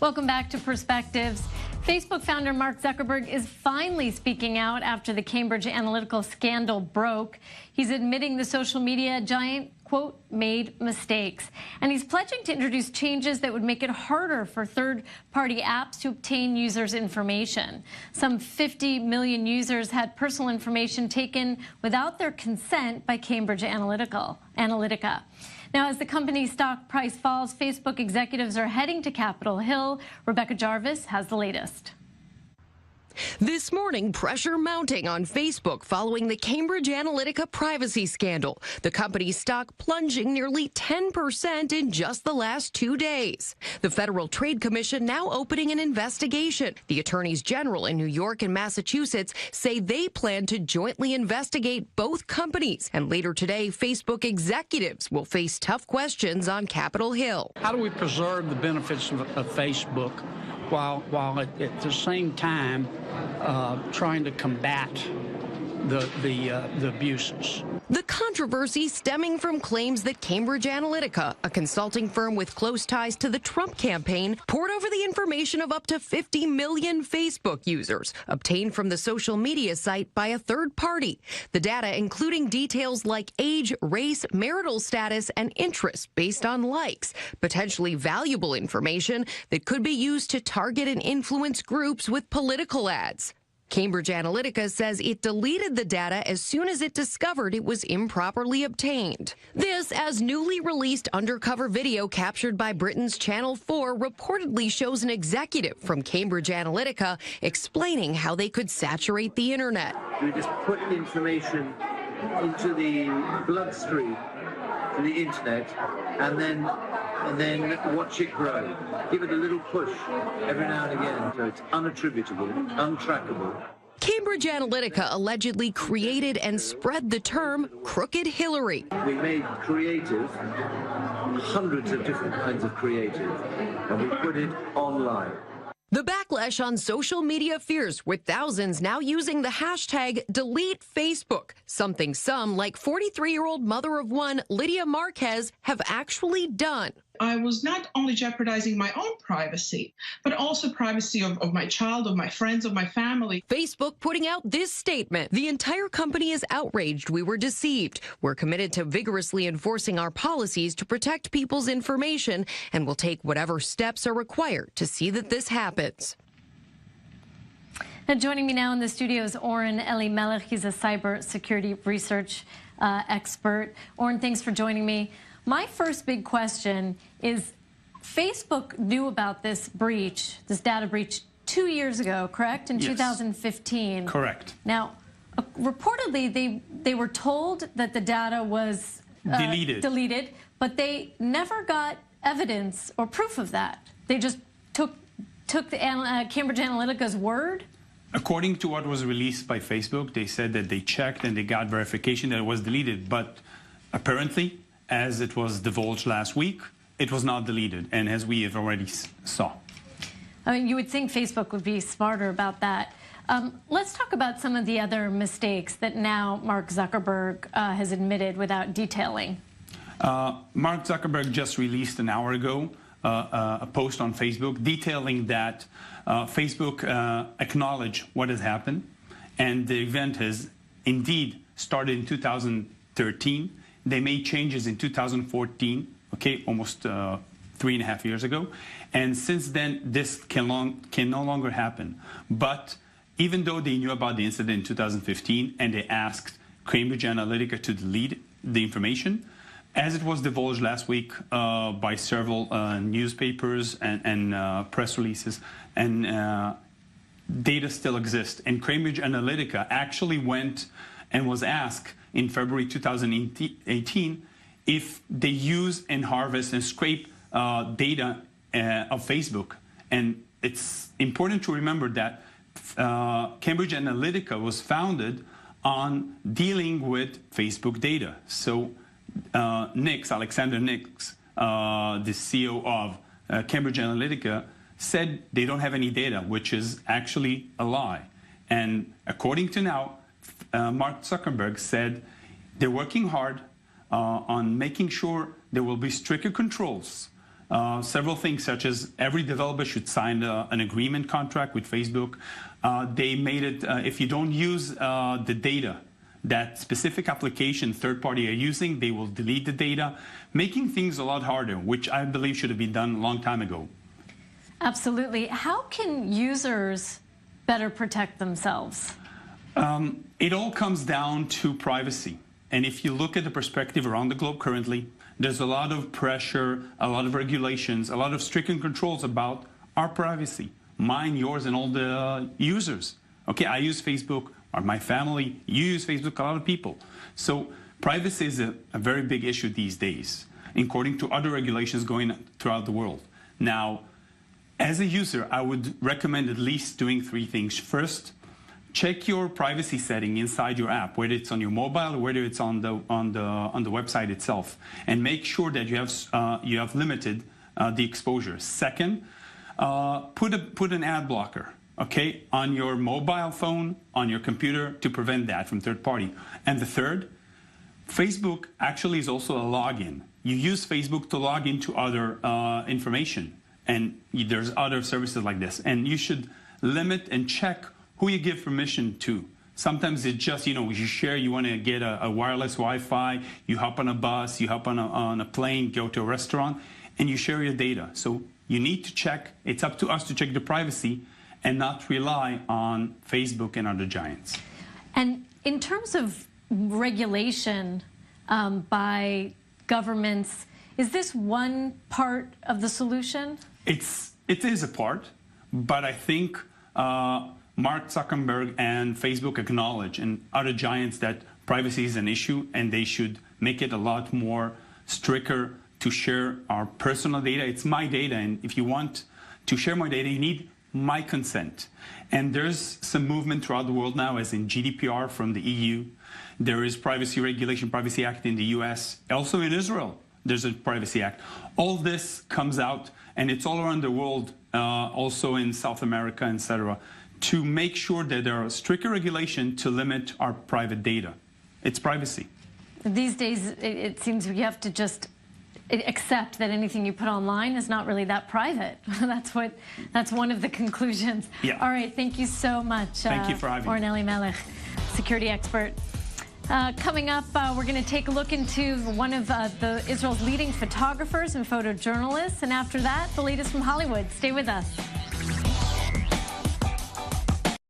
Welcome back to Perspectives. Facebook founder Mark Zuckerberg is finally speaking out after the Cambridge Analytica scandal broke. He's admitting the social media giant, quote, made mistakes. And he's pledging to introduce changes that would make it harder for third-party apps to obtain users' information. Some 50 million users had personal information taken without their consent by Cambridge Analytica. Now, as the company's stock price falls, Facebook executives are heading to Capitol Hill. Rebecca Jarvis has the latest. This morning, pressure mounting on Facebook following the Cambridge Analytica privacy scandal. The company's stock plunging nearly 10% in just the last 2 days. The Federal Trade Commission now opening an investigation. The attorneys general in New York and Massachusetts say they plan to jointly investigate both companies. And later today, Facebook executives will face tough questions on Capitol Hill. How do we preserve the benefits of Facebook while at the same time trying to combat the abuses? The controversy stemming from claims that Cambridge Analytica, a consulting firm with close ties to the Trump campaign, poured over the information of up to 50 million Facebook users obtained from the social media site by a third party. The data including details like age, race, marital status, and interests based on likes, potentially valuable information that could be used to target and influence groups with political ads. Cambridge Analytica says it deleted the data as soon as it discovered it was improperly obtained. This as newly released undercover video captured by Britain's Channel 4 reportedly shows an executive from Cambridge Analytica explaining how they could saturate the internet. We just put information into the bloodstream of the internet and then watch it grow. Give it a little push every now and again so it's unattributable, untrackable. Cambridge Analytica allegedly created and spread the term Crooked Hillary. We made creative, hundreds of different kinds of creative, and we put it online. The backlash on social media fierce, with thousands now using the hashtag #DeleteFacebook, something some, like 43-year-old mother of one, Lydia Marquez, have actually done. I was not only jeopardizing my own privacy, but also privacy of my child, of my friends, of my family. Facebook putting out this statement. The entire company is outraged. We were deceived. We're committed to vigorously enforcing our policies to protect people's information and will take whatever steps are required to see that this happens. Now, joining me now in the studio is Oren Elimelech. He's a cybersecurity research expert. Oren, thanks for joining me. My first big question is, Facebook knew about this breach, this data breach, 2 years ago, correct? In 2015. Correct. Now, reportedly, they were told that the data was deleted, but they never got evidence or proof of that. They just took the Cambridge Analytica's word? According to what was released by Facebook, they said that they checked and they got verification that it was deleted, but apparently, as it was divulged last week, it was not deleted, and as we have already saw. I mean, you would think Facebook would be smarter about that. Let's talk about some of the other mistakes that now Mark Zuckerberg has admitted without detailing. Mark Zuckerberg just released an hour ago a post on Facebook detailing that Facebook acknowledged what has happened, and the event has indeed started in 2013. They made changes in 2014, okay, almost 3.5 years ago. And since then, this can no longer happen. But even though they knew about the incident in 2015 and they asked Cambridge Analytica to delete the information, as it was divulged last week by several newspapers and press releases, and data still exists. And Cambridge Analytica actually went and was asked in February 2018 if they use and harvest and scrape data of Facebook. And it's important to remember that Cambridge Analytica was founded on dealing with Facebook data. So Alexander Nix, the CEO of Cambridge Analytica, said they don't have any data, which is actually a lie. And according to now, Mark Zuckerberg said they're working hard on making sure there will be stricter controls several things, such as every developer should sign an agreement contract with Facebook. They made it, if you don't use the data that specific application third party are using, they will delete the data, making things a lot harder, which I believe should have been done a long time ago. Absolutely. How can users better protect themselves? It all comes down to privacy. And if you look at the perspective around the globe currently, there's a lot of pressure, a lot of regulations, a lot of strict controls about our privacy, mine, yours, and all the users. Okay, I use Facebook, or my family, you use Facebook, a lot of people. So privacy is a very big issue these days, according to other regulations going throughout the world. Now, as a user, I would recommend at least doing three things. First, check your privacy setting inside your app, whether it's on your mobile or whether it's on the website itself, and make sure that you have limited the exposure. Second, put an ad blocker, okay, on your mobile phone, on your computer, to prevent that from third party. And the third, Facebook actually is also a login. You use Facebook to log into other information, and there's other services like this. And you should limit and check who you give permission to. Sometimes it's just, you share, you want to get a wireless Wi-Fi, you hop on a bus, you hop on a plane, go to a restaurant, and you share your data. So you need to check, it's up to us to check the privacy and not rely on Facebook and other giants. And in terms of regulation by governments, is this one part of the solution? It is a part, but I think Mark Zuckerberg and Facebook acknowledge, and other giants, that privacy is an issue, and they should make it a lot more stricter to share our personal data. It's my data, and if you want to share my data, you need my consent. And there's some movement throughout the world now, as in GDPR from the EU. There is Privacy Regulation, Privacy Act in the US. Also in Israel, there's a Privacy Act. All this comes out, and it's all around the world, also in South America, etc., to make sure that there are stricter regulations to limit our private data. It's privacy. These days, it seems you have to just accept that anything you put online is not really that private. That's one of the conclusions. Yeah. All right, thank you so much. Thank you for having me. Oren Elimelech, security expert. Coming up, we're going to take a look into one of Israel's leading photographers and photojournalists, and after that, the latest from Hollywood. Stay with us.